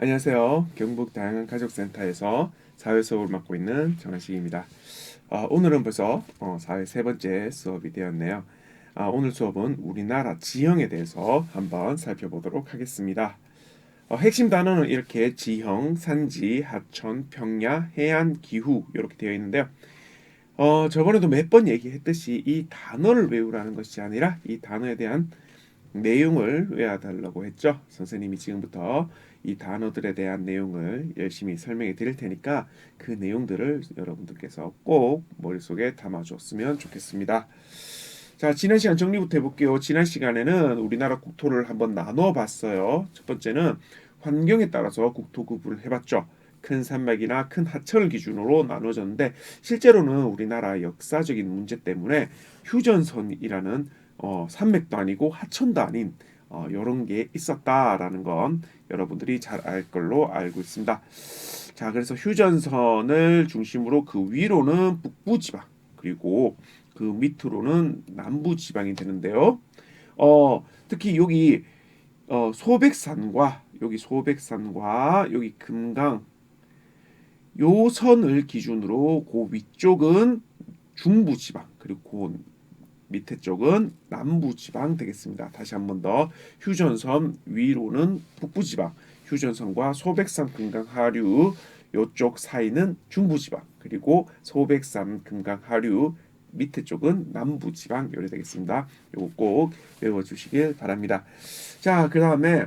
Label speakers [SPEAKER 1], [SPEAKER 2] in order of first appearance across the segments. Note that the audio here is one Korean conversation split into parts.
[SPEAKER 1] 안녕하세요. 경북 다양한 가족센터에서 사회 수업을 맡고 있는 정한식입니다. 오늘은 벌써 사회 세 번째 수업이 되었네요. 오늘 수업은 우리나라 지형에 대해서 한번 살펴보도록 하겠습니다. 핵심 단어는 이렇게 지형, 산지, 하천, 평야, 해안, 기후 이렇게 되어 있는데요. 저번에도 몇 번 얘기했듯이 이 단어를 외우라는 것이 아니라 이 단어에 대한 내용을 외워달라고 했죠. 선생님이 지금부터 이 단어들에 대한 내용을 열심히 설명해 드릴 테니까 그 내용들을 여러분들께서 꼭 머릿속에 담아줬으면 좋겠습니다. 자, 지난 시간 정리부터 해볼게요. 지난 시간에는 우리나라 국토를 한번 나눠 봤어요. 첫 번째는 환경에 따라서 국토 구분을 해봤죠. 큰 산맥이나 큰 하천을 기준으로 나눠졌는데 실제로는 우리나라 역사적인 문제 때문에 휴전선이라는 산맥도 아니고 하천도 아닌 이런 게 있었다라는 건 여러분들이 잘 알 걸로 알고 있습니다. 자, 그래서 휴전선을 중심으로 그 위로는 북부 지방 그리고 그 밑으로는 남부 지방이 되는데요. 특히 여기 소백산과 여기 금강 요 선을 기준으로 그 위쪽은 중부 지방 그리고 그 밑에 쪽은 남부 지방 되겠습니다. 다시 한번 더 휴전선 위로는 북부 지방, 휴전선과 소백산 금강 하류 요쪽 사이는 중부 지방, 그리고 소백산 금강 하류 밑에 쪽은 남부 지방 요래 되겠습니다. 요거 꼭 외워주시길 바랍니다. 자, 그 다음에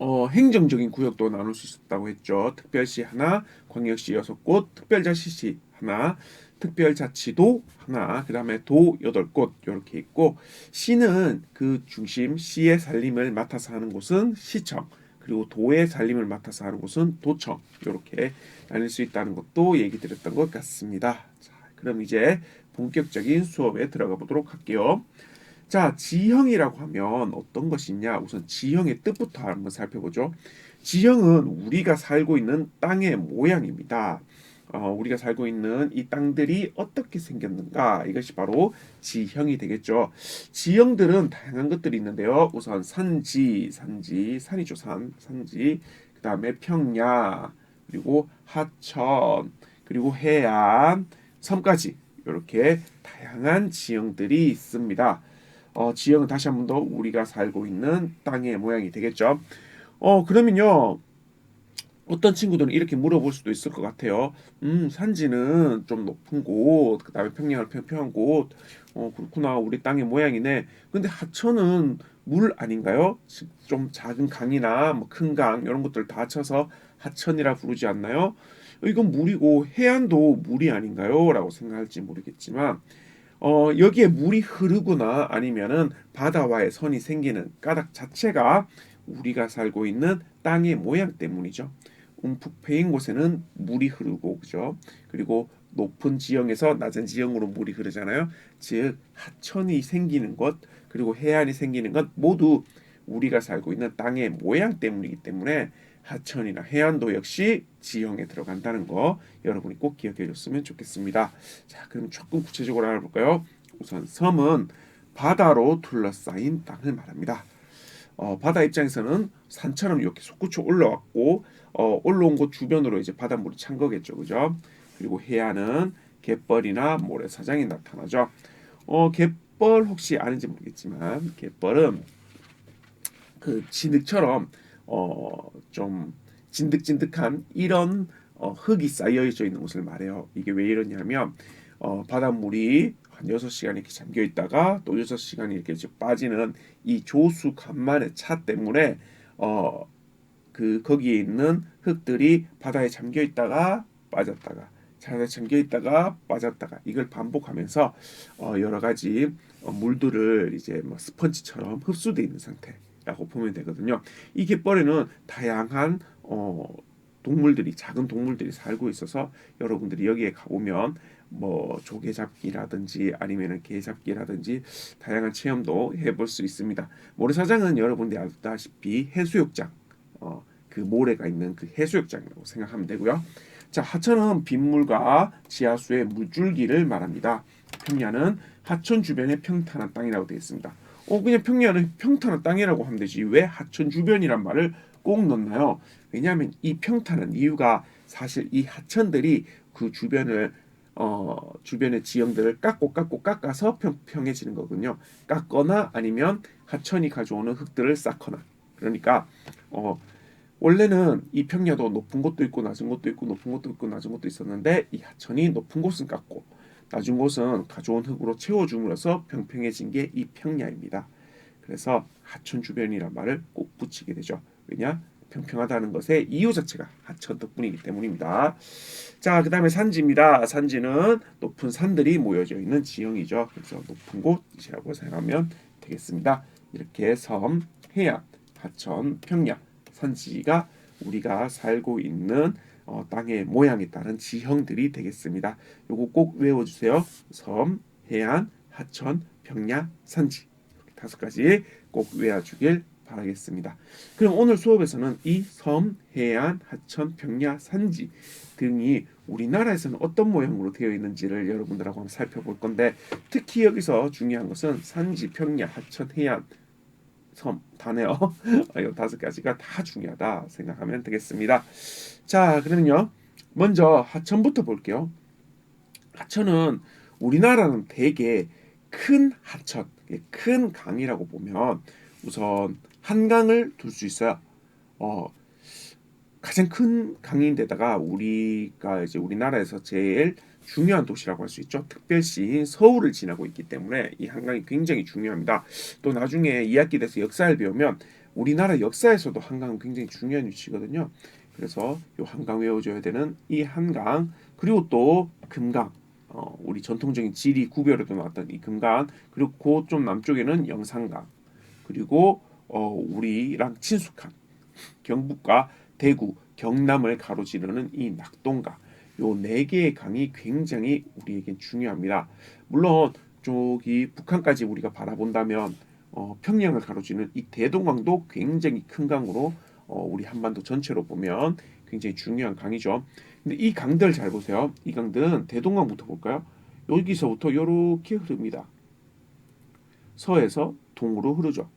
[SPEAKER 1] 행정적인 구역도 나눌 수 있었다고 했죠. 특별시 하나, 광역시 6곳, 특별자치시 하나, 특별자치도 하나, 그 다음에 도 8곳 이렇게 있고 시는 그 중심 시의 살림을 맡아서 하는 곳은 시청, 그리고 도의 살림을 맡아서 하는 곳은 도청 이렇게 나눌 수 있다는 것도 얘기 드렸던 것 같습니다. 자, 그럼 이제 본격적인 수업에 들어가 보도록 할게요. 자, 지형이라고 하면 어떤 것이냐? 우선 지형의 뜻부터 한번 살펴보죠. 지형은 우리가 살고 있는 땅의 모양입니다. 우리가 살고 있는 이 땅들이 어떻게 생겼는가? 이것이 바로 지형이 되겠죠. 지형들은 다양한 것들이 있는데요. 우선 산이죠, 산지. 그 다음에 평야, 그리고 하천, 그리고 해안, 섬까지 이렇게 다양한 지형들이 있습니다. 지형은 다시 한 번 더 우리가 살고 있는 땅의 모양이 되겠죠. 그러면요. 어떤 친구들은 이렇게 물어볼 수도 있을 것 같아요. 산지는 좀 높은 곳, 그 다음에 평양을 평평한 곳, 그렇구나. 우리 땅의 모양이네. 근데 하천은 물 아닌가요? 좀 작은 강이나 뭐 큰 강, 이런 것들 다 합쳐서 하천이라 부르지 않나요? 이건 물이고 해안도 물이 아닌가요? 라고 생각할지 모르겠지만, 여기에 물이 흐르거나 아니면은 바다와의 선이 생기는 까닭 자체가 우리가 살고 있는 땅의 모양 때문이죠. 움푹 패인 곳에는 물이 흐르고 그죠? 그리고 높은 지형에서 낮은 지형으로 물이 흐르잖아요. 즉 하천이 생기는 것 그리고 해안이 생기는 것 모두 우리가 살고 있는 땅의 모양 때문이기 때문에 하천이나 해안도 역시 지형에 들어간다는 거 여러분이 꼭 기억해 줬으면 좋겠습니다. 자, 그럼 조금 구체적으로 알아볼까요? 우선 섬은 바다로 둘러싸인 땅을 말합니다. 바다 입장에서는 산처럼 이렇게 솟구쳐 올라왔고 올라온 곳 주변으로 이제 바닷물이 찬 거겠죠, 그죠? 그리고 해안은 갯벌이나 모래사장이 나타나죠. 갯벌 혹시 아는지 모르겠지만 갯벌은 그 진흙처럼 좀 진득진득한 이런 흙이 쌓여져 있는 곳을 말해요. 이게 왜 이러냐면 바닷물이 한 6시간 이렇게 잠겨 있다가 또 6시간이 이렇게 빠지는 이 조수 간만의 차 때문에 거기에 있는 흙들이 바다에 잠겨 있다가 빠졌다가 바다에 잠겨 있다가 빠졌다가 이걸 반복하면서 여러 가지 물들을 이제 뭐 스펀지처럼 흡수되어 있는 상태라고 보면 되거든요. 이 갯벌에는 다양한 동물들이 작은 동물들이 살고 있어서 여러분들이 여기에 가보면 뭐 조개잡기라든지 아니면은 게잡기라든지 다양한 체험도 해볼 수 있습니다. 모래사장은 여러분들이 아다시피 해수욕장 그 모래가 있는 그 해수욕장이라고 생각하면 되고요. 자, 하천은 빗물과 지하수의 물줄기를 말합니다. 평야는 하천 주변의 평탄한 땅이라고 되어 있습니다. 그냥 평야는 평탄한 땅이라고 하면 되지 왜 하천 주변이란 말을 꼭 넣나요? 왜냐하면 이 평탄한 이유가 사실 이 하천들이 그 주변의 지형들을 깎아서 평평해지는 거군요. 깎거나 아니면 하천이 가져오는 흙들을 쌓거나. 그러니까 어, 원래는 이 평야도 높은 곳도 있고 낮은 곳도 있고 높은 곳도 있고 낮은 곳도 있었는데 이 하천이 높은 곳은 깎고 낮은 곳은 가져온 흙으로 채워줌으로써 평평해진 게 이 평야입니다. 그래서 하천 주변이란 말을 꼭 붙이게 되죠. 왜냐? 평평하다는 것의 이유 자체가 하천 덕분이기 때문입니다. 자, 그 다음에 산지입니다. 산지는 높은 산들이 모여져 있는 지형이죠. 그래서 높은 곳이라고 생각하면 되겠습니다. 이렇게 섬, 해안, 하천, 평야, 산지가 우리가 살고 있는 땅의 모양에 따른 지형들이 되겠습니다. 요거 꼭 외워주세요. 섬, 해안, 하천, 평야, 산지. 5가지 꼭 외워주길 바라겠습니다. 그럼 오늘 수업에서는 이 섬, 해안, 하천, 평야, 산지 등이 우리나라에서는 어떤 모양으로 되어 있는지를 여러분들하고 한번 살펴볼 건데, 특히 여기서 중요한 것은 산지, 평야, 하천, 해안, 섬 다네요. 이 5가지가 다 중요하다 생각하면 되겠습니다. 자, 그러면요. 먼저 하천부터 볼게요. 하천은 우리나라는 대개 큰 하천, 큰 강이라고 보면 우선 한강을 둘 수 있어요. 어, 가장 큰 강인데다가 우리가 이제 우리나라에서 제일 중요한 도시라고 할 수 있죠. 특별시인 서울을 지나고 있기 때문에 이 한강이 굉장히 중요합니다. 또 나중에 2학기 돼서 역사를 배우면 우리나라 역사에서도 한강은 굉장히 중요한 위치거든요. 그래서 이 한강 외워줘야 되는 이 한강, 그리고 또 금강, 우리 전통적인 지리 구별에도 나왔던 이 금강, 그리고 그 좀 남쪽에는 영산강, 그리고 우리랑 친숙한 경북과 대구, 경남을 가로지르는 이 낙동강, 요 4개의 강이 굉장히 우리에겐 중요합니다. 물론 저기 북한까지 우리가 바라본다면 평양을 가로지르는 이 대동강도 굉장히 큰 강으로 우리 한반도 전체로 보면 굉장히 중요한 강이죠. 근데 이 강들 잘 보세요. 이 강들은 대동강부터 볼까요? 여기서부터 이렇게 흐릅니다. 서에서 동으로 흐르죠.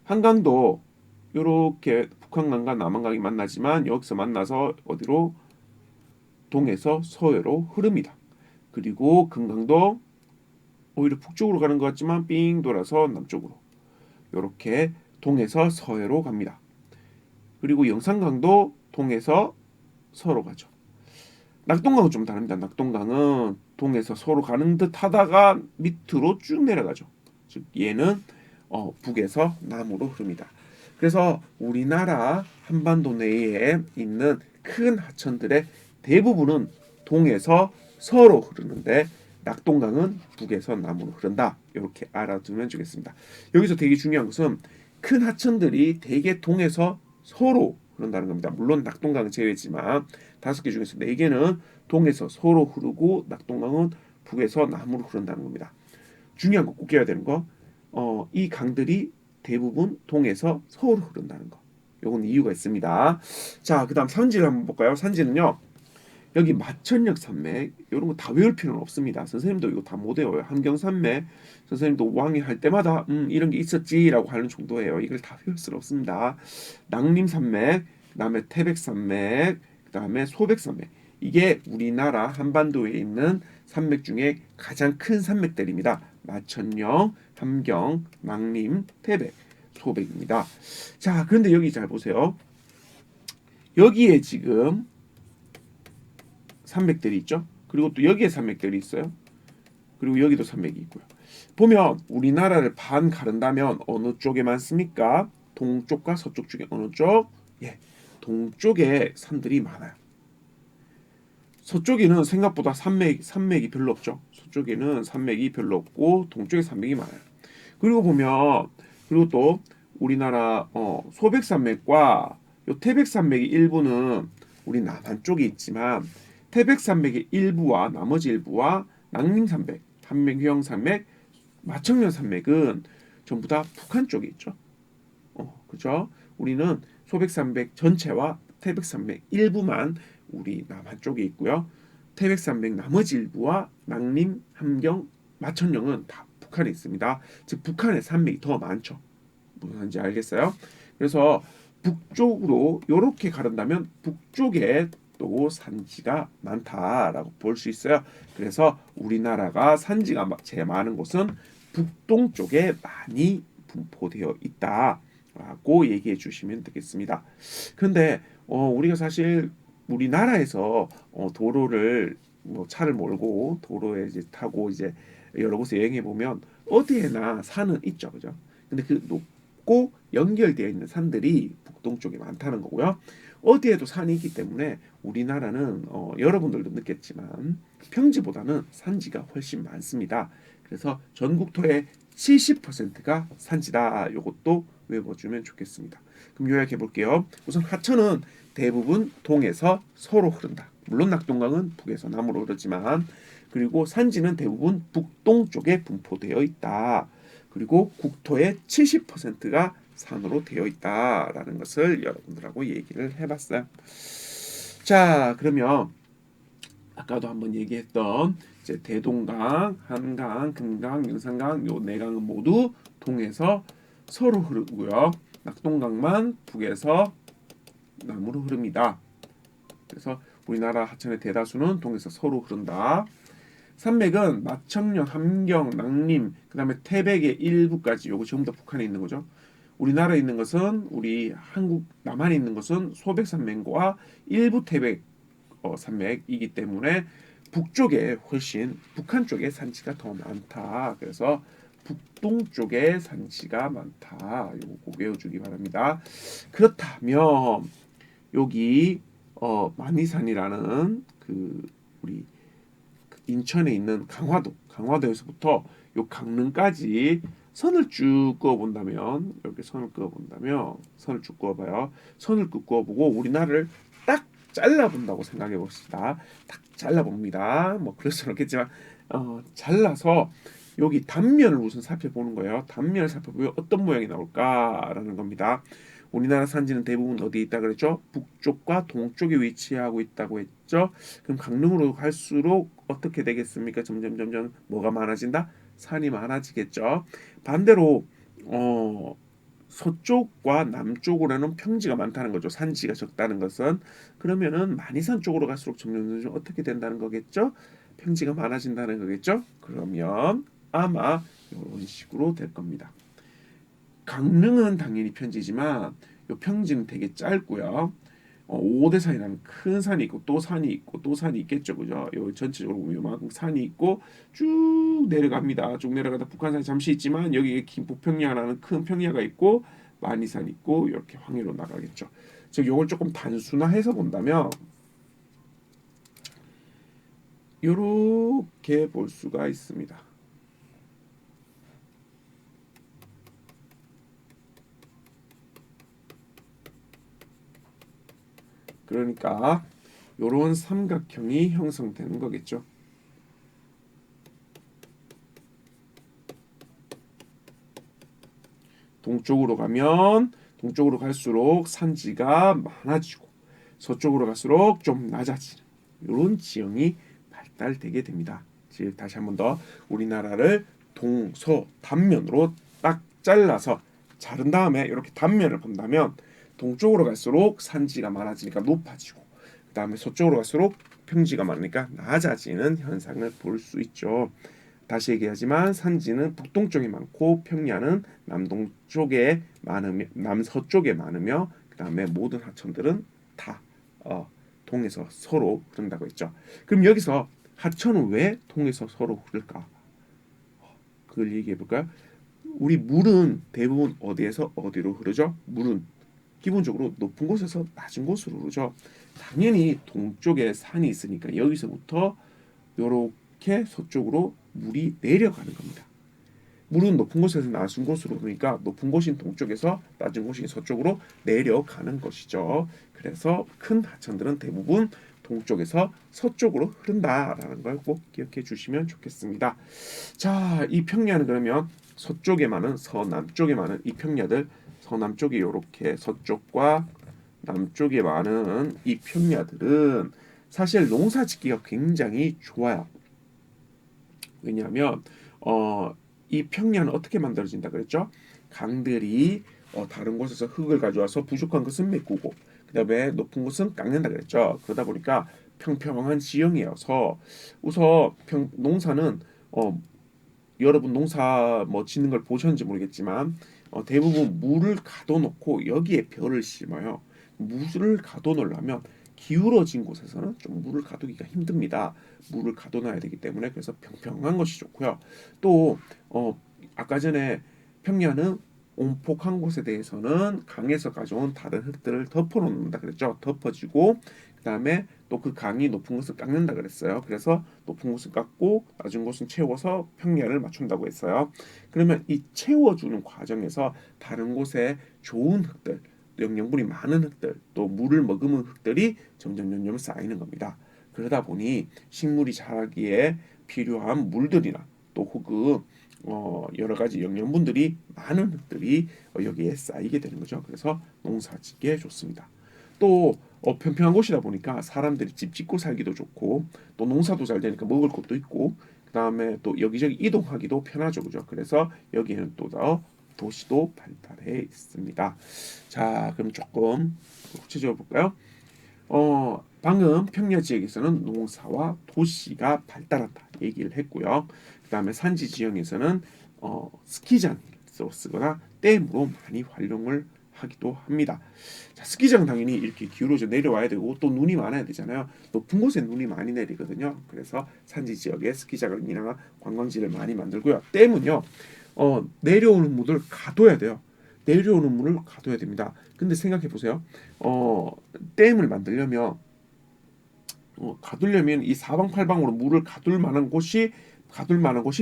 [SPEAKER 1] 한강도 이렇게 북한강과 남한강이 만나지만 여기서 만나서 어디로? 동에서 서해로 흐릅니다. 그리고 금강도 오히려 북쪽으로 가는 것 같지만 삥 돌아서 남쪽으로 이렇게 동에서 서해로 갑니다. 그리고 영산강도 동에서 서로 가죠. 낙동강은 좀 다릅니다. 낙동강은 동에서 서로 가는 듯 하다가 밑으로 쭉 내려가죠. 즉 얘는 북에서 남으로 흐릅니다. 그래서 우리나라 한반도 내에 있는 큰 하천들의 대부분은 동에서 서로 흐르는데 낙동강은 북에서 남으로 흐른다. 이렇게 알아두면 좋겠습니다. 여기서 되게 중요한 것은 큰 하천들이 대개 동에서 서로 흐른다는 겁니다. 물론 낙동강은 제외지만 5개 중에서 4개는 동에서 서로 흐르고 낙동강은 북에서 남으로 흐른다는 겁니다. 중요한 거 꼭 깨야 되는 거, 이 강들이 대부분 동에서 서로 흐른다는 거. 요건 이유가 있습니다. 자, 그 다음 산지를 한번 볼까요? 산지는요, 여기 마천역 산맥 이런 거 다 외울 필요는 없습니다. 선생님도 이거 다 못 외워요. 함경산맥 선생님도 5학년 할 때마다 이런 게 있었지라고 하는 정도예요. 이걸 다 외울 수는 없습니다. 낭림산맥, 그다음에 태백산맥, 그다음에 소백산맥, 이게 우리나라 한반도에 있는 산맥 중에 가장 큰 산맥들입니다. 마천역, 함경, 낭림, 태백, 소백입니다. 자, 그런데 여기 잘 보세요. 여기에 지금 산맥들이 있죠. 그리고 또 여기에 산맥들이 있어요. 그리고 여기도 산맥이 있고요. 보면 우리나라를 반 가른다면 어느 쪽에 많습니까? 동쪽과 서쪽 중에 어느 쪽? 예, 동쪽에 산들이 많아요. 서쪽에는 생각보다 산맥이 별로 없죠. 서쪽에는 산맥이 별로 없고 동쪽에 산맥이 많아요. 그리고 또 우리나라 소백산맥과 요 태백산맥의 일부는 우리 남한 쪽에 있지만 태백산맥의 일부와 나머지 일부와 낭림산맥, 한명휴양산맥, 마청년산맥은 전부 다 북한 쪽에 있죠. 그죠? 우리는 소백산맥 전체와 태백산맥 일부만 우리 남한 쪽에 있고요. 태백산맥 나머지 일부와 낭림, 함경, 마천령은 다 북한에 있습니다. 즉 북한의 산맥이 더 많죠. 무슨 말인지 알겠어요? 그래서 북쪽으로 이렇게 가른다면 북쪽에 또 산지가 많다라고 볼 수 있어요. 그래서 우리나라가 산지가 제일 많은 곳은 북동쪽에 많이 분포되어 있다라고 얘기해 주시면 되겠습니다. 근데 우리가 사실 우리나라에서 도로를 뭐 차를 몰고 도로에 이제 타고 이제 여러 곳에 여행해 보면 어디에나 산은 있죠, 그죠? 근데 그 높고 연결되어 있는 산들이 북동쪽에 많다는 거고요. 어디에도 산이 있기 때문에 우리나라는 여러분들도 느꼈지만 평지보다는 산지가 훨씬 많습니다. 그래서 전국토의 70%가 산지다. 이것도 외워주면 좋겠습니다. 그럼 요약해 볼게요. 우선 하천은 대부분 동에서 서로 흐른다. 물론 낙동강은 북에서 남으로 흐르지만, 그리고 산지는 대부분 북동쪽에 분포되어 있다. 그리고 국토의 70%가 산으로 되어 있다라는 것을 여러분들하고 얘기를 해봤어요. 자, 그러면 아까도 한번 얘기했던 이제 대동강, 한강, 금강, 영산강 요 네 강은 모두 동에서 서로 흐르고요. 낙동강만 북에서 남으로 흐릅니다. 그래서 우리나라 하천의 대다수는 동에서 서로 흐른다. 산맥은 마천령, 함경, 낭림, 그다음에 태백의 일부까지 요거 전부 다 북한에 있는 거죠. 우리나라에 있는 것은 우리 한국 남한에 있는 것은 소백산맥과 일부 태백 산맥이기 때문에 북쪽에 훨씬 북한 쪽에 산지가 더 많다. 그래서 북동쪽에 산지가 많다. 요거 꼭 외워주기 바랍니다. 그렇다면 여기 만이산이라는 그 우리 인천에 있는 강화도에서부터 요 강릉까지 선을 쭉 그어본다면 이렇게 선을 그어본다면 선을 쭉 그어봐요. 선을 쭉 그어보고 우리나라를 딱 잘라본다고 생각해 봅시다. 딱 잘라봅니다. 뭐 그럴 수는 없겠지만 잘라서 여기 단면을 우선 살펴보는 거예요. 단면을 살펴보면 어떤 모양이 나올까라는 겁니다. 우리나라 산지는 대부분 어디에 있다 그랬죠? 북쪽과 동쪽에 위치하고 있다고 했죠. 그럼 강릉으로 갈수록 어떻게 되겠습니까? 점점 뭐가 많아진다? 산이 많아지겠죠. 반대로 서쪽과 남쪽으로는 평지가 많다는 거죠. 산지가 적다는 것은. 그러면은 만이산 쪽으로 갈수록 점점 어떻게 된다는 거겠죠? 평지가 많아진다는 거겠죠? 그러면 아마 이런 식으로 될 겁니다. 강릉은 당연히 평지지만 요 평지는 되게 짧고요. 오대산이라는 큰 산이 있고 또 산이 있고 또 산이 있겠죠, 그죠? 요 전체적으로 보면 요만큼 산이 있고 쭉 내려갑니다. 쭉 내려가다 북한산이 잠시 있지만 여기 김포평야라는 큰 평야가 있고 만이산 있고 이렇게 황해로 나가겠죠. 즉 요걸 조금 단순화해서 본다면 요렇게 볼 수가 있습니다. 그러니까 요런 삼각형이 형성되는 거겠죠. 동쪽으로 가면 동쪽으로 갈수록 산지가 많아지고 서쪽으로 갈수록 좀 낮아지는 이런 지형이 발달되게 됩니다. 즉 다시 한번 더 우리나라를 동서 단면으로 딱 잘라서 자른 다음에 이렇게 단면을 본다면 동쪽으로 갈수록 산지가 많아지니까 높아지고 그 다음에 서쪽으로 갈수록 평지가 많으니까 낮아지는 현상을 볼 수 있죠. 다시 얘기하지만 산지는 북동쪽에 많고 평야는 남동쪽에 많으며 남서쪽에 많으며 그 다음에 모든 하천들은 다 동에서 서로 흐른다고 했죠. 그럼 여기서 하천은 왜 동에서 서로 흐를까? 그걸 얘기해 볼까요? 우리 물은 대부분 어디에서 어디로 흐르죠? 물은 기본적으로 높은 곳에서 낮은 곳으로 흐르죠. 당연히 동쪽에 산이 있으니까 여기서부터 이렇게 서쪽으로 물이 내려가는 겁니다. 물은 높은 곳에서 낮은 곳으로 흐르니까 높은 곳인 동쪽에서 낮은 곳인 서쪽으로 내려가는 것이죠. 그래서 큰 하천들은 대부분 동쪽에서 서쪽으로 흐른다라는 걸 꼭 기억해 주시면 좋겠습니다. 자, 이 평야는 그러면 서쪽에 많은 서남쪽에 많은 이 평야들 서남쪽이 이렇게 서쪽과 남쪽에 많은 이 평야들은 사실 농사짓기가 굉장히 좋아요. 왜냐하면 이 평야는 어떻게 만들어진다 그랬죠? 강들이 다른 곳에서 흙을 가져와서 부족한 것은 메꾸고 그다음에 높은 곳은 깎는다 그랬죠. 그러다 보니까 평평한 지형이어서 우선 농사는 여러분 농사 뭐 짓는 걸 보셨는지 모르겠지만 대부분 물을 가둬놓고 여기에 벼를 심어요. 물을 가둬놓으려면 기울어진 곳에서는 좀 물을 가두기가 힘듭니다. 물을 가둬놔야 되기 때문에 그래서 평평한 것이 좋고요. 또 아까 전에 평야는 온폭한 곳에 대해서는 강에서 가져온 다른 흙들을 덮어놓는다 그랬죠. 덮어지고 그다음에 또 그 강이 높은 곳을 깎는다 그랬어요. 그래서 높은 곳을 깎고 낮은 곳은 채워서 평면을 맞춘다고 했어요. 그러면 이 채워주는 과정에서 다른 곳에 좋은 흙들, 영양분이 많은 흙들, 또 물을 머금은 흙들이 점점 쌓이는 겁니다. 그러다 보니 식물이 자라기에 필요한 물들이나 또 혹은 여러 가지 영양분들이 많은 흙들이 여기에 쌓이게 되는 거죠. 그래서 농사짓기에 좋습니다. 또 평평한 곳이다 보니까 사람들이 집 짓고 살기도 좋고 또 농사도 잘 되니까 먹을 것도 있고 그다음에 또 여기저기 이동하기도 편하죠. 그죠? 그래서 여기에는 또 더 도시도 발달해 있습니다. 자, 그럼 조금 구체적으로 볼까요? 방금 평야 지역에서는 농사와 도시가 발달한다 얘기를 했고요. 그다음에 산지 지형에서는 스키장으로 쓰거나 댐으로 많이 활용을 하기도 합니다. 자, 스키장 당연히 이렇게 기울어져 내려와야 되고 또 눈이 많아야 되잖아요. 높은 곳에 눈이 많이 내리거든요. 그래서 산지 지역에 스키장이나 관광지를 많이 만들고요. 댐은요, 내려오는 물을 가둬야 돼요. 내려오는 물을 가둬야 됩니다. 근데 생각해 보세요. 댐을 만들려면 가두려면 이 사방팔방으로 물을 가둘 만한 곳이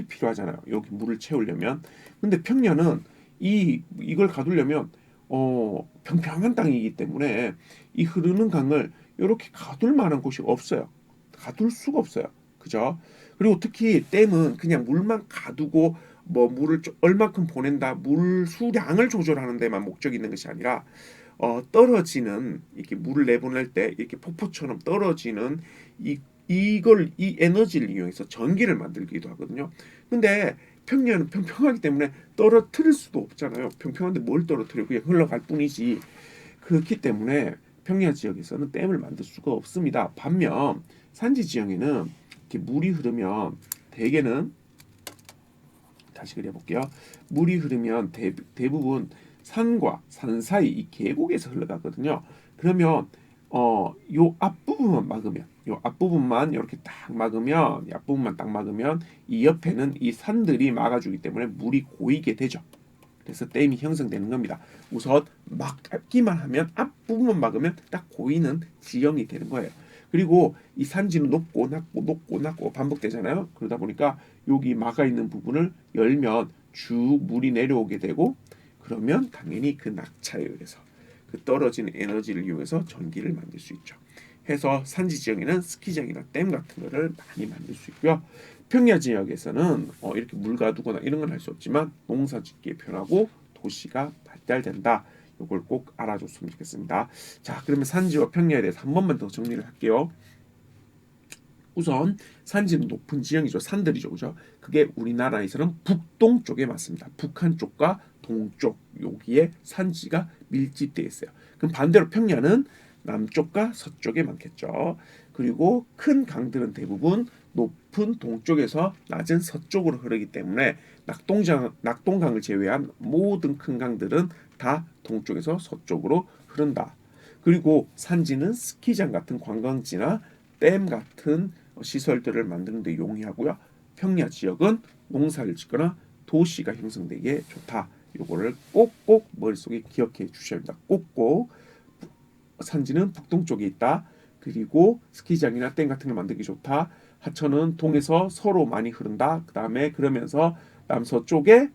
[SPEAKER 1] 필요하잖아요. 여기 물을 채우려면. 근데 평야는 이걸 가두려면 평평한 땅이기 때문에 이 흐르는 강을 이렇게 가둘 만한 곳이 없어요. 가둘 수가 없어요. 그죠? 그리고 특히 댐은 그냥 물만 가두고 뭐 물을 얼마큼 보낸다, 물 수량을 조절하는 데만 목적이 있는 것이 아니라 떨어지는 이렇게 물을 내보낼 때 이렇게 폭포처럼 떨어지는 이 에너지를 이용해서 전기를 만들기도 하거든요. 근데 평야는 평평하기 때문에 떨어뜨릴 수도 없잖아요. 평평한데 뭘 떨어뜨려? 그냥 흘러갈 뿐이지. 그렇기 때문에 평야 지역에서는 댐을 만들 수가 없습니다. 반면 산지 지형에는 이렇게 물이 흐르면 대개는 다시 그려볼게요. 물이 흐르면 대부분 산과 산 사이 이 계곡에서 흘러가거든요. 그러면 요 앞부분만 막으면 요 앞부분만 이렇게 딱 막으면 앞부분만 딱 막으면 이 옆에는 이 산들이 막아주기 때문에 물이 고이게 되죠. 그래서 댐이 형성되는 겁니다. 우선 막기만 하면 앞부분만 막으면 딱 고이는 지형이 되는 거예요. 그리고 이 산지는 높고 낮고 반복되잖아요. 그러다 보니까 여기 막아 있는 부분을 열면 쭉 물이 내려오게 되고 그러면 당연히 그 낙차에 의해서 그 떨어지는 에너지를 이용해서 전기를 만들 수 있죠. 해서 산지 지역에는 스키장이나 댐 같은 거를 많이 만들 수 있고요. 평야 지역에서는 이렇게 물 가두거나 이런 건 할 수 없지만 농사 짓기에 편하고 도시가 발달된다. 이걸 꼭 알아줬으면 좋겠습니다. 자, 그러면 산지와 평야에 대해서 한 번만 더 정리를 할게요. 우선 산지는 높은 지형이죠. 산들이죠. 그죠? 그게 우리나라에서는 북동쪽에 맞습니다. 북한 쪽과 동쪽 여기에 산지가 밀집되어 있어요. 그럼 반대로 평야는 남쪽과 서쪽에 많겠죠. 그리고 큰 강들은 대부분 높은 동쪽에서 낮은 서쪽으로 흐르기 때문에 낙동강을 제외한 모든 큰 강들은 다 동쪽에서 서쪽으로 흐른다. 그리고 산지는 스키장 같은 관광지나 댐 같은 시설들을 만드는 데 용이하고요. 평야 지역은 농사를 짓거나 도시가 형성되기에 좋다. 요거를 꼭꼭 머릿속에 기억해 주셔야 합니다. 꼭꼭 산지는 북동쪽에 있다. 그리고 스키장이나 댐 같은 걸 만들기 좋다. 하천은 동에서 서로 많이 흐른다. 그 다음에 그러면서 남서쪽에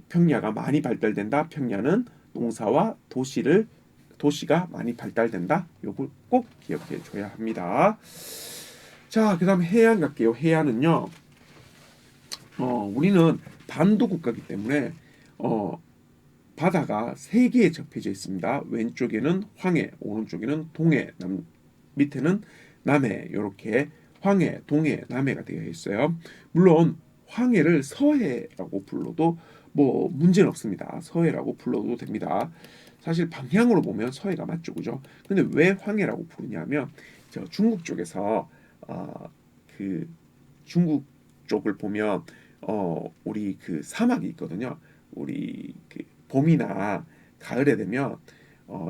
[SPEAKER 1] 평야가 많이 발달된다. 평야는 농사와 도시가 많이 발달된다. 요걸 꼭 기억해 줘야 합니다. 자, 그 다음 해안 갈게요. 해안은요, 우리는 반도 국가이기 때문에 바다가 세 개에 접해져 있습니다. 왼쪽에는 황해, 오른쪽에는 동해, 밑에는 남해. 이렇게 황해, 동해, 남해가 되어 있어요. 물론 황해를 서해라고 불러도 뭐 문제는 없습니다. 서해라고 불러도 됩니다. 사실 방향으로 보면 서해가 맞죠, 그죠? 근데 왜 황해라고 부르냐면 저 중국 쪽에서 그 중국 쪽을 보면 우리 그 사막이 있거든요. 우리 그 봄이나 가을에 되면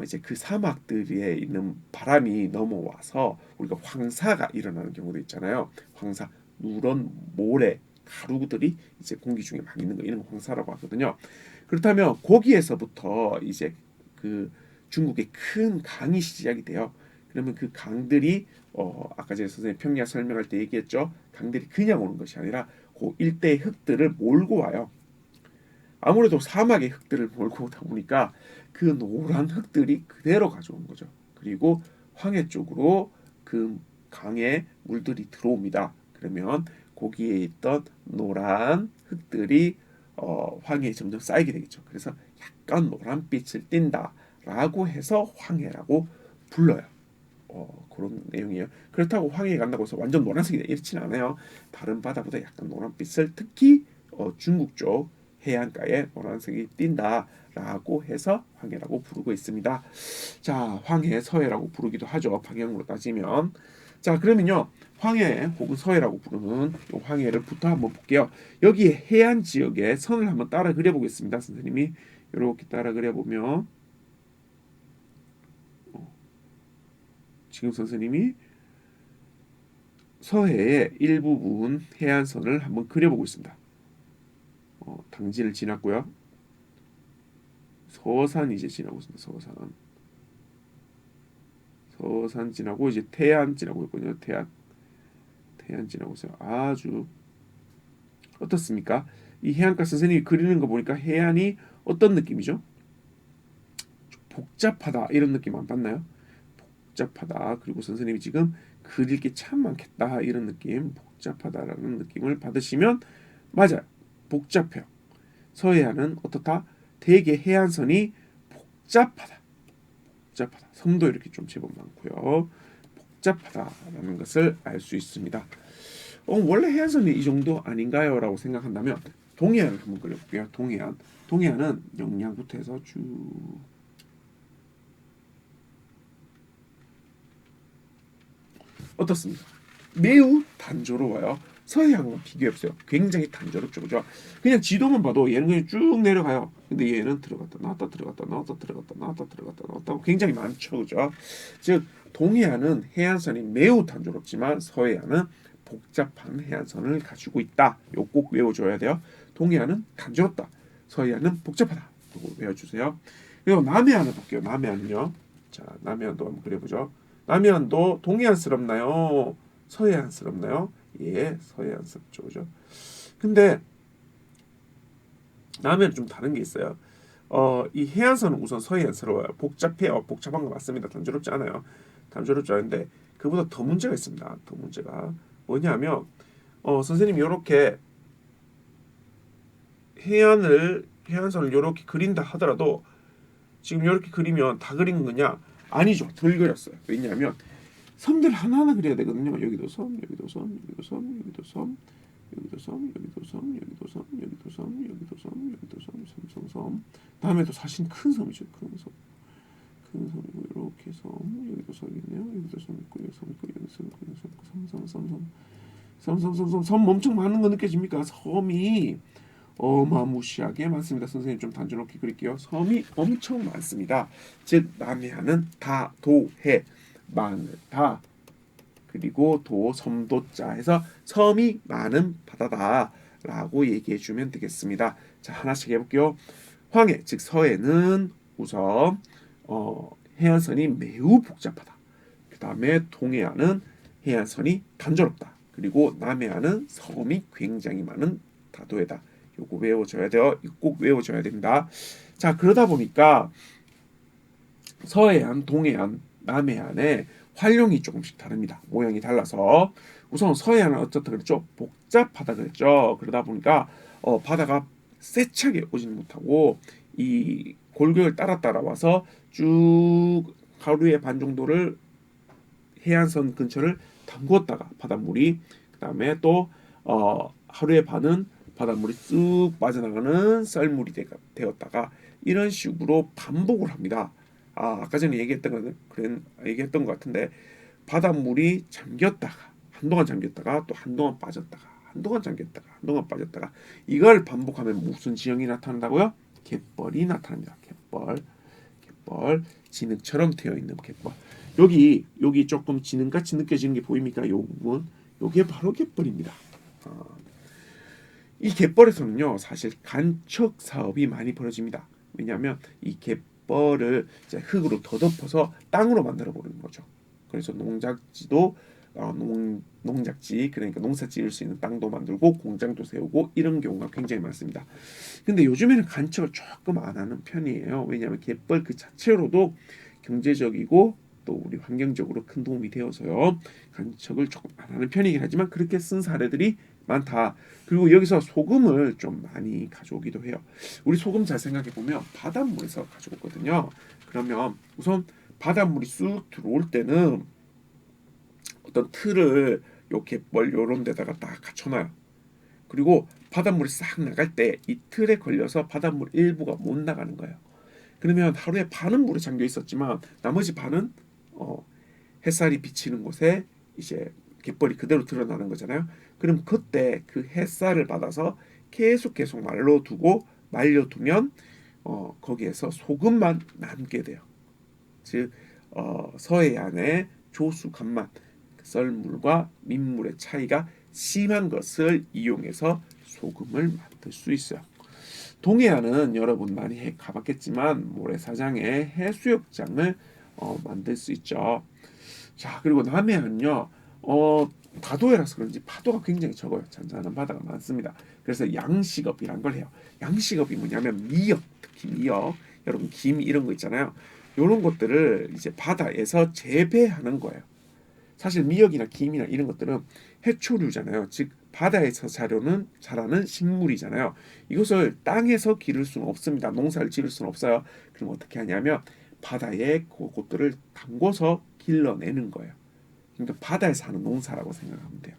[SPEAKER 1] 이제 그 사막들에 있는 바람이 넘어와서 우리가 황사가 일어나는 경우도 있잖아요. 황사, 누런 모래, 가루들이 이제 공기 중에 막 있는 거 이런 거 황사라고 하거든요. 그렇다면 거기에서부터 이제 그 중국의 큰 강이 시작이 돼요. 그러면 그 강들이 아까 제가 선생님 평야 설명할 때 얘기했죠. 강들이 그냥 오는 것이 아니라 그 일대의 흙들을 몰고 와요. 아무래도 사막의 흙들을 몰고 오다 보니까 그 노란 흙들이 그대로 가져온 거죠. 그리고 황해 쪽으로 그 강에 물들이 들어옵니다. 그러면 거기에 있던 노란 흙들이 황해에 점점 쌓이게 되겠죠. 그래서 약간 노란빛을 띈다라고 해서 황해라고 불러요. 그런 내용이에요. 그렇다고 황해에 간다고 해서 완전 노란색이다 이렇지는 않아요. 다른 바다보다 약간 노란빛을 특히 중국 쪽 해안가에 노란색이 띈다라고 해서 황해라고 부르고 있습니다. 자, 황해, 서해라고 부르기도 하죠. 방향으로 따지면. 자, 그러면요. 황해 혹은 서해라고 부르는 이 황해를부터 한번 볼게요. 여기에 해안 지역에 선을 한번 따라 그려보겠습니다. 선생님이 이렇게 따라 그려보면 지금 선생님이 서해의 일부분 해안선을 한번 그려보고 있습니다. 당진을 지났고요. 서산 이제 지나고 있습니다. 서산 지나고 이제 태안 지나고 있거든요. 태안 지나고 있어요. 아주 어떻습니까? 이 해안가 선생님이 그리는 거 보니까 해안이 어떤 느낌이죠? 복잡하다 이런 느낌 안 받나요? 복잡하다. 그리고 선생님이 지금 그릴 게 참 많겠다 이런 느낌, 복잡하다라는 느낌을 받으시면 맞아요. 복잡해요. 서해안은 어떻다? 대개 해안선이 복잡하다. 복잡하다. 섬도 이렇게 좀 제법 많고요. 복잡하다라는 것을 알 수 있습니다. 원래 해안선이 이 정도 아닌가요? 라고 생각한다면 동해안을 한번 그려볼게요. 동해안은 영양부터 해서 쭉 어떻습니까? 매우 단조로워요. 서해안과 비교해보세요. 굉장히 단조롭죠, 그죠? 그냥 지도만 봐도 얘는 그냥 쭉 내려가요. 근데 얘는 들어갔다 나왔다 들어갔다 나왔다 들어갔다 나왔다 들어갔다 나왔다 굉장히 많죠, 그죠? 즉 동해안은 해안선이 매우 단조롭지만 서해안은 복잡한 해안선을 가지고 있다. 요 꼭 외워줘야 돼요. 동해안은 단조롭다. 서해안은 복잡하다. 이거 외워주세요. 그리고 남해안을 볼게요. 남해안은요. 자, 남해안도 한번 그려보죠. 남해안도 동해안스럽나요? 서해안스럽나요? 예, 서해안스럽죠, 그죠? 근데 남해안은 좀 다른 게 있어요. 이 해안선은 우선 서해안스러워요. 복잡해요. 복잡한 거 맞습니다. 단조롭지 않아요. 단조롭지 않은데 그보다 더 문제가 있습니다. 더 문제가 뭐냐면 선생님이 이렇게 해안선을 이렇게 그린다 하더라도 지금 이렇게 그리면 다 그린 거냐? 아니죠. 덜 그렸어요. 왜냐하면 섬들 하나하나 그려야 되거든요. 여기도 섬, 여기도 섬, 여기도 섬, 여기도 섬, 여기도 섬, 여기도 섬, 여기도 섬, 여기도 섬, 여기도 섬, 여기도 섬, 섬. 다음에도 사실 큰 섬이죠. 큰 섬. 큰 섬이고 이렇게 섬, 여기도 섬 있네요. 여기도 섬 있고 여기 섬 있고 여기 섬 있고 여기 섬 있고 섬 엄청 많은 거 느껴집니까? 섬이 어마무시하게 많습니다. 선생님 좀 단조롭게 그릴게요. 섬이 엄청 많습니다. 즉 남해안은 다, 도, 해, 만, 다 그리고 도, 섬도자 해서 섬이 많은 바다다라고 얘기해주면 되겠습니다. 자, 하나씩 해볼게요. 황해, 즉 서해는 우선 해안선이 매우 복잡하다. 그 다음에 동해안은 해안선이 단조롭다. 그리고 남해안은 섬이 굉장히 많은 다도해다. 요거 외워줘야 돼요. 꼭 외워줘야 됩니다. 자, 그러다 보니까 서해안, 동해안, 남해안의 활용이 조금씩 다릅니다. 모양이 달라서 우선 서해안은 어떻다 그랬죠? 복잡하다 그랬죠. 그러다 보니까 바다가 세차게 오지는 못하고 이 골격을 따라 와서 쭉 하루에 반 정도를 해안선 근처를 담궜다가 바닷물이 그 다음에 또 하루의 반은 바닷물이 쑥 빠져나가는 썰물이 되었다가 이런 식으로 반복을 합니다. 아까 전에 얘기했던 것 같은데 바닷물이 잠겼다가 한동안 잠겼다가 또 한동안 빠졌다가 한동안 잠겼다가 한동안 빠졌다가 이걸 반복하면 무슨 지형이 나타난다고요? 갯벌이 나타납니다. 갯벌 진흙처럼 되어 있는 갯벌. 여기 조금 진흙같이 느껴지는 게 보입니까? 요 부분 요게 바로 갯벌입니다. 이 갯벌에서는요 사실 간척 사업이 많이 벌어집니다. 왜냐하면 이 갯벌을 이제 흙으로 더덮어서 땅으로 만들어 버리는 거죠. 그래서 농작지도 농작지 그러니까 농사 지을 수 있는 땅도 만들고 공장도 세우고 이런 경우가 굉장히 많습니다. 근데 요즘에는 간척을 조금 안 하는 편이에요. 왜냐하면 갯벌 그 자체로도 경제적이고 또 우리 환경적으로 큰 도움이 되어서요. 간척을 조금 안 하는 편이긴 하지만 그렇게 쓴 사례들이 많다. 그리고 여기서 소금을 좀 많이 가져오기도 해요. 우리 소금 잘 생각해 보면 바닷물에서 가져오거든요. 그러면 우선 바닷물이 쑥 들어올 때는 어떤 틀을 요 갯벌 요런 데다가 딱 갖춰놔요. 그리고 바닷물이 싹 나갈 때 이 틀에 걸려서 바닷물 일부가 못 나가는 거예요. 그러면 하루에 반은 물에 잠겨 있었지만 나머지 반은 햇살이 비치는 곳에 이제 갯벌이 그대로 드러나는 거잖아요. 그럼 그때 그 햇살을 받아서 계속 말려두면 거기에서 소금만 남게 돼요. 즉 서해안의 조수 간만 썰물과 민물의 차이가 심한 것을 이용해서 소금을 만들 수 있어요. 동해안은 여러분 많이 가봤겠지만 모래사장에 해수욕장을 만들 수 있죠. 자, 그리고 남해안은요 다도해라서 그런지 파도가 굉장히 적어요. 잔잔한 바다가 많습니다. 그래서 양식업이란 걸 해요. 양식업이 뭐냐면 미역, 특히 미역, 여러분 김 이런 거 있잖아요. 이런 것들을 이제 바다에서 재배하는 거예요. 사실 미역이나 김이나 이런 것들은 해초류잖아요. 즉 바다에서 자라는 식물이잖아요. 이것을 땅에서 기를 수는 없습니다. 농사를 지을 수는 없어요. 그럼 어떻게 하냐면 바다에 그것들을 담궈서 길러내는 거예요. 그러니까 바다에서 하는 농사라고 생각하면 돼요.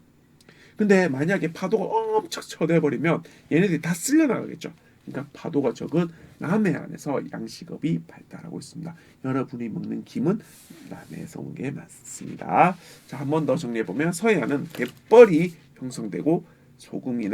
[SPEAKER 1] 근데 만약에 파도가 엄청 쳐대버리면 얘네들이 다 쓸려나가겠죠. 그러니까 파도가 적은 남해안에서 양식업이 발달하고 있습니다. 여러분이 먹는 김은 남해에서 온 게 맞습니다. 자, 한 번 더 정리해보면 서해안은 갯벌이 형성되고 소금을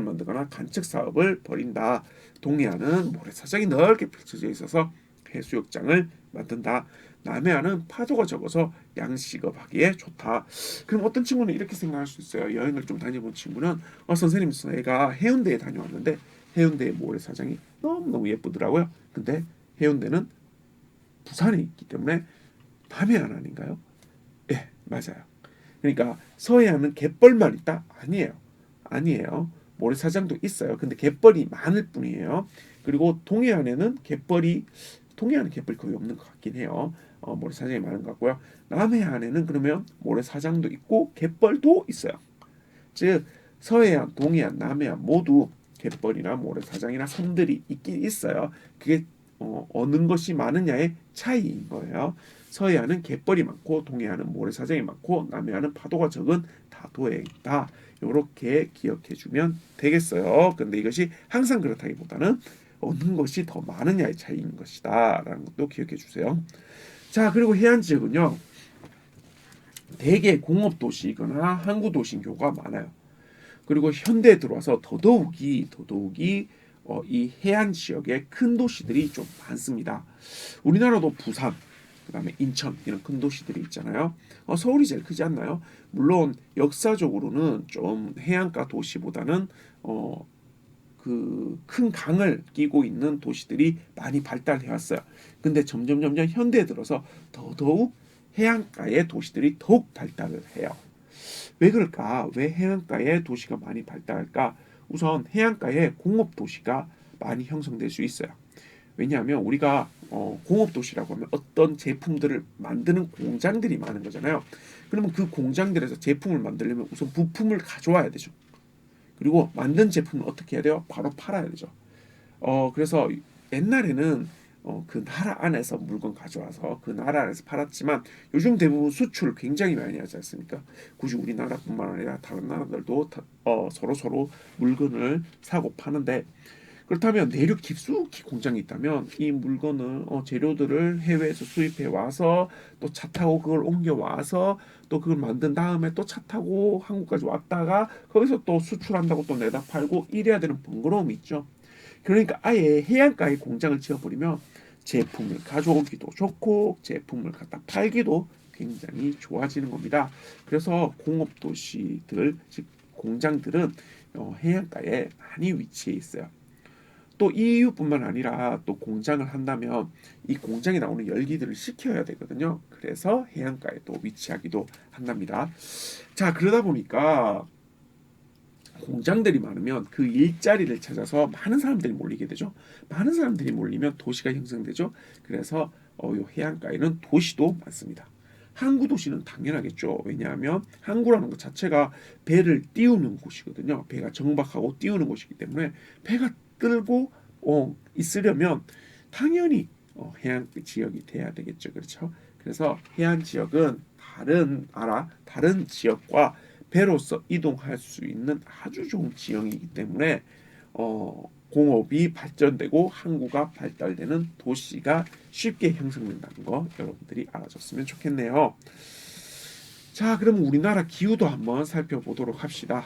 [SPEAKER 1] 만들거나 간척 사업을 벌인다. 동해안은 모래사장이 넓게 펼쳐져 있어서 해수욕장을 만든다. 남해안은 파도가 적어서 양식업 하기에 좋다. 그럼 어떤 친구는 이렇게 생각할 수 있어요. 여행을 좀 다녀본 친구는 선생님 내가 해운대에 다녀왔는데 해운대의 모래사장이 너무너무 예쁘더라고요. 근데 해운대는 부산에 있기 때문에 남해안 아닌가요? 예, 맞아요. 그러니까 서해안은 갯벌만 있다? 아니에요. 모래사장도 있어요. 근데 갯벌이 많을 뿐이에요. 그리고 동해안은 갯벌이 거의 없는 것 같긴 해요. 모래사장이 많은 것 같고요. 남해안에는 그러면 모래사장도 있고 갯벌도 있어요. 즉 서해안, 동해안, 남해안 모두 갯벌이나 모래사장이나 섬들이 있긴 있어요. 그게 어느 것이 많으냐의 차이인 거예요. 서해안은 갯벌이 많고 동해안은 모래사장이 많고 남해안은 파도가 적은 다도해에 있다. 이렇게 기억해 주면 되겠어요. 근데 이것이 항상 그렇다기보다는 어느 것이 더 많으냐의 차이인 것이다 라는 것도 기억해 주세요. 자, 그리고 해안 지역은요 대개 공업도시이거나 항구도시인 경우가 많아요. 그리고 현대에 들어와서 더더욱이 이 해안 지역에 큰 도시들이 좀 많습니다. 우리나라도 부산, 그다음에 인천 이런 큰 도시들이 있잖아요. 서울이 제일 크지 않나요? 물론 역사적으로는 좀 해안가 도시보다는 그 큰 강을 끼고 있는 도시들이 많이 발달해 왔어요. 근데 점점 현대에 들어서 더더욱 해안가의 도시들이 더욱 발달을 해요. 왜 그럴까? 왜 해안가에 도시가 많이 발달할까? 우선 해안가에 공업 도시가 많이 형성될 수 있어요. 왜냐하면 우리가 공업 도시라고 하면 어떤 제품들을 만드는 공장들이 많은 거잖아요. 그러면 그 공장들에서 제품을 만들려면 우선 부품을 가져와야 되죠. 그리고 만든 제품을 어떻게 해야 돼요? 바로 팔아야 되죠. 그래서 옛날에는 그 나라 안에서 물건 가져와서 그 나라 안에서 팔았지만 요즘 대부분 수출 굉장히 많이 하지 않습니까? 굳이 우리나라뿐만 아니라 다른 나라들도 서로 서로 물건을 사고 파는데 그렇다면 내륙 깊숙이 공장이 있다면 이 물건을 재료들을 해외에서 수입해 와서 또 차 타고 그걸 옮겨 와서 또 그걸 만든 다음에 또 차 타고 한국까지 왔다가 거기서 또 수출한다고 또 내다 팔고 이래야 되는 번거로움이 있죠. 그러니까 아예 해안가에 공장을 지어버리면 제품을 가져오기도 좋고 제품을 갖다 팔기도 굉장히 좋아지는 겁니다. 그래서 공업 도시들 즉 공장들은 해안가에 많이 위치해 있어요. 또 EU뿐만 아니라 또 공장을 한다면 이 공장에 나오는 열기들을 식혀야 되거든요. 그래서 해안가에 또 위치하기도 한답니다. 자, 그러다 보니까 공장들이 많으면 그 일자리를 찾아서 많은 사람들이 몰리게 되죠. 많은 사람들이 몰리면 도시가 형성되죠. 그래서 요 해안가에는 도시도 많습니다. 항구 도시는 당연하겠죠. 왜냐하면 항구라는 것 자체가 배를 띄우는 곳이거든요. 배가 정박하고 띄우는 곳이기 때문에 배가 끌고 있으려면 당연히 해안 지역이 돼야 되겠죠. 그렇죠? 그래서 해안 지역은 다른 지역과 배로서 이동할 수 있는 아주 좋은 지형이기 때문에 공업이 발전되고 항구가 발달되는 도시가 쉽게 형성된다는 거 여러분들이 알아줬으면 좋겠네요. 자, 그럼 우리나라 기후도 한번 살펴보도록 합시다.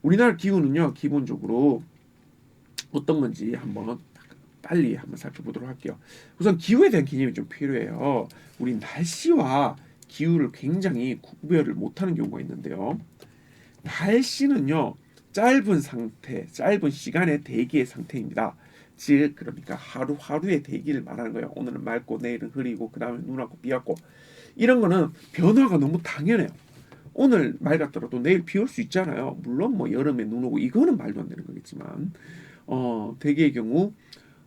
[SPEAKER 1] 우리나라 기후는요, 기본적으로 어떤 건지 빨리 한번 살펴보도록 할게요. 우선 기후에 대한 개념이 좀 필요해요. 우리 날씨와 기후를 굉장히 구별을 못하는 경우가 있는데요. 날씨는요, 짧은 시간의 대기의 상태입니다. 즉, 그러니까 하루하루의 대기를 말하는 거예요. 오늘은 맑고 내일은 흐리고 그 다음에 눈 왔고 비 왔고 이런 거는 변화가 너무 당연해요. 오늘 맑았더라도 내일 비 올 수 있잖아요. 물론 뭐 여름에 눈 오고 이거는 말도 안 되는 거겠지만 대개의 경우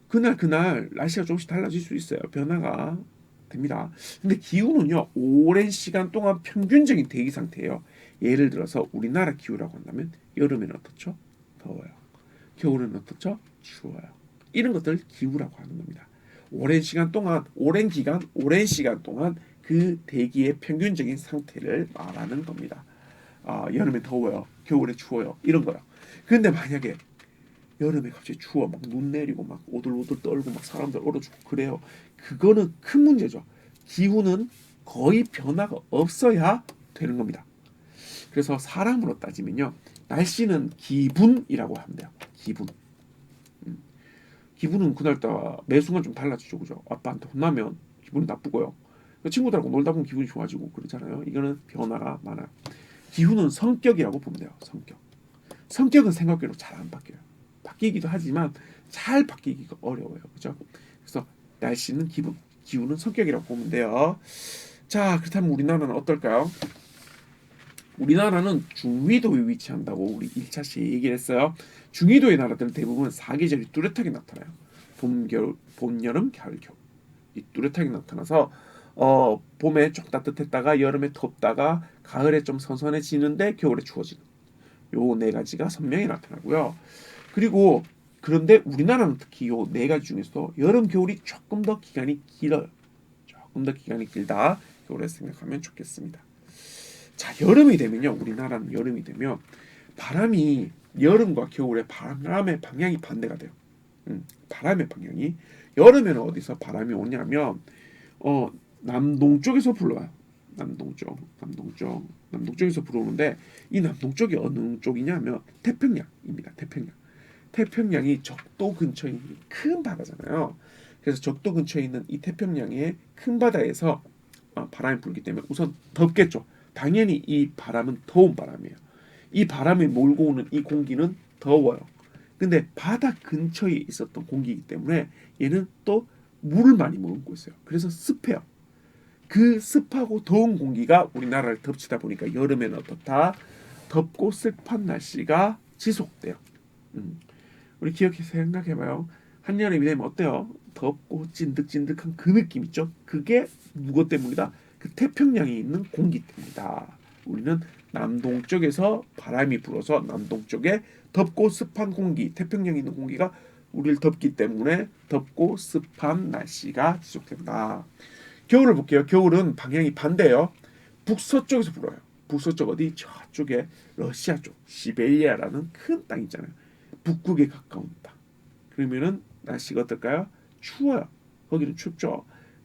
[SPEAKER 1] 그날 날씨가 조금씩 달라질 수 있어요. 변화가 됩니다. 근데 기후는요, 오랜 시간 동안 평균적인 대기 상태예요. 예를 들어서 우리나라 기후라고 한다면 여름에는 어떻죠? 더워요. 겨울에는 어떻죠? 추워요. 이런 것들 기후라고 하는 겁니다. 오랜 시간 동안 그 대기의 평균적인 상태를 말하는 겁니다. 여름에 더워요. 겨울에 추워요. 이런 거요. 그런데 만약에 여름에 갑자기 추워 막 눈 내리고 막 오들오들 떨고 막 사람들 얼어 죽고 그래요. 그거는 큰 문제죠. 기후는 거의 변화가 없어야 되는 겁니다. 그래서 사람으로 따지면요, 날씨는 기분이라고 하면 돼요. 기분은 그날따라 매 순간 좀 달라지죠. 그죠? 아빠한테 혼나면 기분이 나쁘고요. 친구들하고 놀다 보면 기분이 좋아지고 그러잖아요. 이거는 변화가 많아요. 기후는 성격이라고 보면 돼요. 성격은 생각외로 잘 안 바뀌어요. 바뀌기도 하지만 잘 바뀌기가 어려워요. 그죠? 그래서 날씨는 기후는 성격이라고 보면 돼요. 자, 그렇다면 우리나라는 어떨까요? 우리나라는 중위도에 위치한다고 우리 1차 시에 얘기를 했어요. 중위도의 나라들은 대부분 사계절이 뚜렷하게 나타나요. 봄, 여름, 가을, 겨울. 이 뚜렷하게 나타나서 봄에 좀 따뜻했다가 여름에 덥다가 가을에 좀 선선해지는데 겨울에 추워지는 요 네 가지가 선명히 나타나고요. 그리고 그런데 우리나라는 특히 요 네 가지 중에서 여름, 겨울이 조금 더 기간이 길어요. 조금 더 기간이 길다. 겨울에 생각하면 좋겠습니다. 자, 우리나라는 여름이 되면 바람이 여름과 겨울에 바람의 방향이 반대가 돼요. 바람의 방향이 여름에는 어디서 바람이 오냐면 남동쪽에서 불러와요. 남동쪽에서 불어오는데 이 남동쪽이 어느 쪽이냐면 태평양입니다. 태평양이 적도 근처에 있는 큰 바다잖아요. 그래서 적도 근처에 있는 이 태평양의 큰 바다에서 바람이 불기 때문에 우선 덥겠죠. 당연히 이 바람은 더운 바람이에요. 이 바람이 몰고 오는 이 공기는 더워요. 근데 바다 근처에 있었던 공기이기 때문에 얘는 또 물을 많이 머금고 있어요. 그래서 습해요. 그 습하고 더운 공기가 우리나라를 덮치다 보니까 여름에는 어떻다? 덥고 습한 날씨가 지속돼요. 우리 기억해서 생각해봐요. 한여름이 되면 어때요? 덥고 찐득찐득한 그 느낌 있죠? 그게 무엇 때문이다? 그 태평양에 있는 공기 때문이다. 우리는 남동쪽에서 바람이 불어서 남동쪽에 덥고 습한 공기, 태평양에 있는 공기가 우리를 덥기 때문에 덥고 습한 날씨가 지속된다. 겨울을 볼게요. 겨울은 방향이 반대예요. 북서쪽에서 불어요. 북서쪽 어디? 저쪽에 러시아 쪽 시베리아라는 큰 땅 있잖아요. 북극에 가까운 땅. 그러면은 날씨가 어떨까요? 추워요. 거기는 춥죠.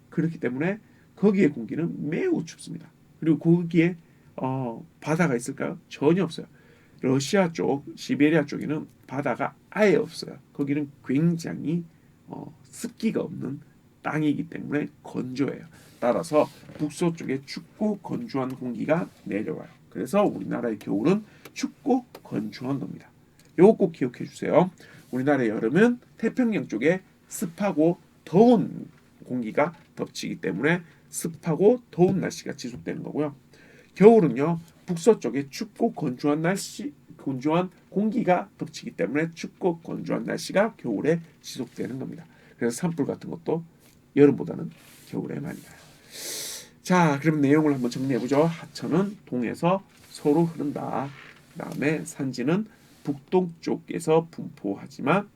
[SPEAKER 1] 그렇기 때문에 거기의 공기는 매우 춥습니다. 그리고 거기에 바다가 있을까요? 전혀 없어요. 러시아 쪽, 시베리아 쪽에는 바다가 아예 없어요. 거기는 굉장히 습기가 없는 땅이기 때문에 건조해요. 따라서 북서쪽에 춥고 건조한 공기가 내려와요. 그래서 우리나라의 겨울은 춥고 건조한 겁니다. 요거 꼭 기억해 주세요. 우리나라의 여름은 태평양 쪽에 습하고 더운 공기가 덮치기 때문에 습하고 더운 날씨가 지속되는 거고요. 겨울은요, 북서쪽에 춥고 건조한 날씨, 건조한 공기가 덮치기 때문에 춥고 건조한 날씨가 겨울에 지속되는 겁니다. 그래서 산불 같은 것도 여름보다는 겨울에 많이 나요. 자, 그럼 내용을 한번 정리해보죠. 하천은 동에서 서로 흐른다. 그 다음에 산지는 북동쪽에서 분포하지만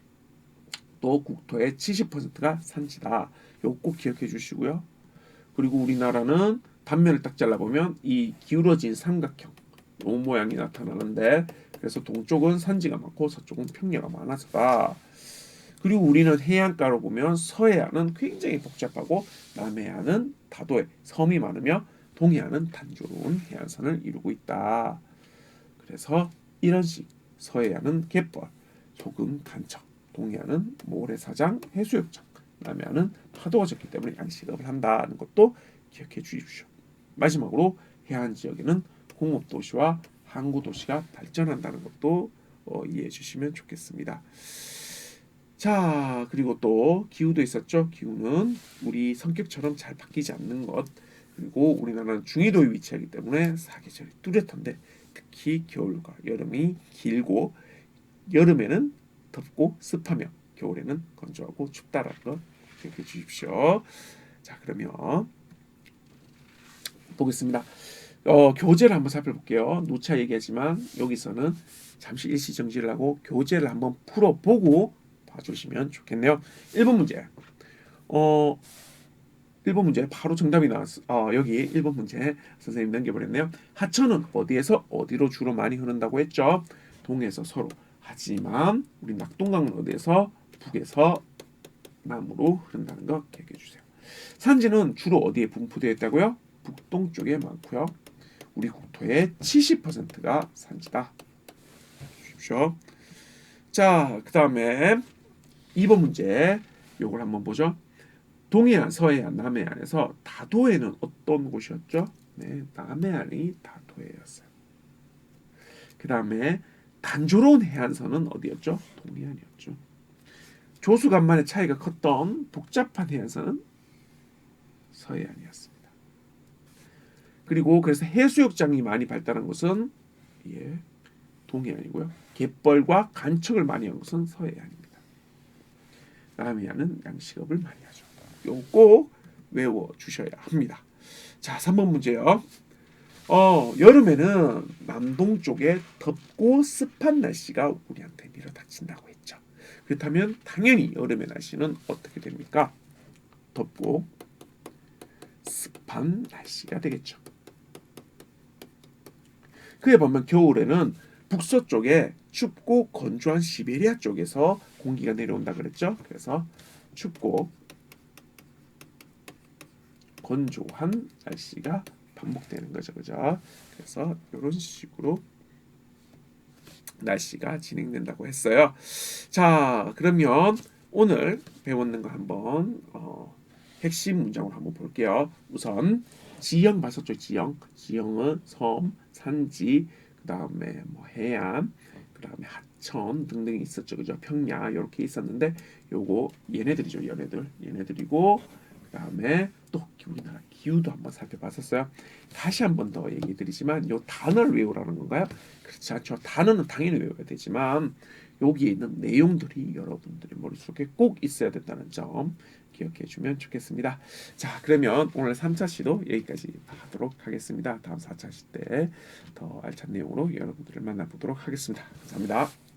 [SPEAKER 1] 또 국토의 70%가 산지다. 요거 꼭 기억해 주시고요. 그리고 우리나라는 단면을 딱 잘라보면 이 기울어진 삼각형 요 모양이 나타나는데 그래서 동쪽은 산지가 많고 서쪽은 평야가 많아서다. 그리고 우리는 해안가로 보면 서해안은 굉장히 복잡하고 남해안은 다도해 섬이 많으며 동해안은 단조로운 해안선을 이루고 있다. 그래서 이런 식 서해안은 갯벌, 소금, 간척, 동해안은 모래사장, 해수욕장, 남해안은 파도가 적기 때문에 양식업을 한다는 것도 기억해 주십시오. 마지막으로 해안 지역에는 공업도시와 항구도시가 발전한다는 것도 이해해 주시면 좋겠습니다. 자, 그리고 또 기후도 있었죠. 기후는 우리 성격처럼 잘 바뀌지 않는 것. 그리고 우리나라는 중위도에 위치하기 때문에 사계절이 뚜렷한데 특히 겨울과 여름이 길고 여름에는 덥고 습하며 겨울에는 건조하고 춥다라는 거 기억해 주십시오. 자, 그러면 보겠습니다. 교재를 한번 살펴볼게요. 누차 얘기하지만 여기서는 잠시 일시 정지를 하고 교재를 한번 풀어보고 봐주시면 좋겠네요. 1번 문제. 1번 문제 바로 정답이 나왔어. 여기 1번 문제 선생님 넘겨버렸네요. 하천은 어디에서 어디로 주로 많이 흐른다고 했죠? 동에서 서로. 하지만 우리 낙동강은 어디에서 북에서 남으로 흐른다는 거 기억해 주세요. 산지는 주로 어디에 분포되어 있다고요? 북동쪽에 많고요. 우리 국토의 70%가 산지다. 주십시오. 자, 그 다음에 2번 문제 요걸 한번 보죠. 동해안, 서해안, 남해안에서 다도해는 어떤 곳이었죠? 네, 남해안이 다도해였어요. 그 다음에 단조로운 해안선은 어디였죠? 동해안이었죠. 조수간만의 차이가 컸던 복잡한 해안선은 서해안이었습니다. 그리고 그래서 해수욕장이 많이 발달한 곳은 동해안이고요. 갯벌과 간척을 많이 한 곳은 서해안입니다. 남해안은 양식업을 많이 하죠. 이거 꼭 외워 주셔야 합니다. 자, 3번 문제요. 여름에는 남동쪽에 덥고 습한 날씨가 우리한테 밀어닥친다고 했죠. 그렇다면 당연히 여름의 날씨는 어떻게 됩니까? 덥고 습한 날씨가 되겠죠. 그에 반면 겨울에는 북서쪽에 춥고 건조한 시베리아 쪽에서 공기가 내려온다 그랬죠. 그래서 춥고 건조한 날씨가 반복되는 거죠. 그죠? 그래서 이런 식으로 날씨가 진행된다고 했어요. 자, 그러면 오늘 배웠는 거 한번 핵심 문장으로 한번 볼게요. 우선 지형 봤었죠. 지형은 섬, 산지, 그 다음에 뭐 해안, 그 다음에 하천 등등이 있었죠. 그죠? 평야 이렇게 있었는데 요거 얘네들이죠. 얘네들이고 그 다음에 또 우리나라 기후도 한번 살펴봤었어요. 다시 한번 더 얘기 드리지만 요 단어를 외우라는 건가요? 그렇지 않죠. 단어는 당연히 외워야 되지만 여기에 있는 내용들이 여러분들의 머릿속에 꼭 있어야 된다는 점 기억해 주면 좋겠습니다. 자, 그러면 오늘 3차 시도 여기까지 하도록 하겠습니다. 다음 4차 시 때 더 알찬 내용으로 여러분들을 만나보도록 하겠습니다. 감사합니다.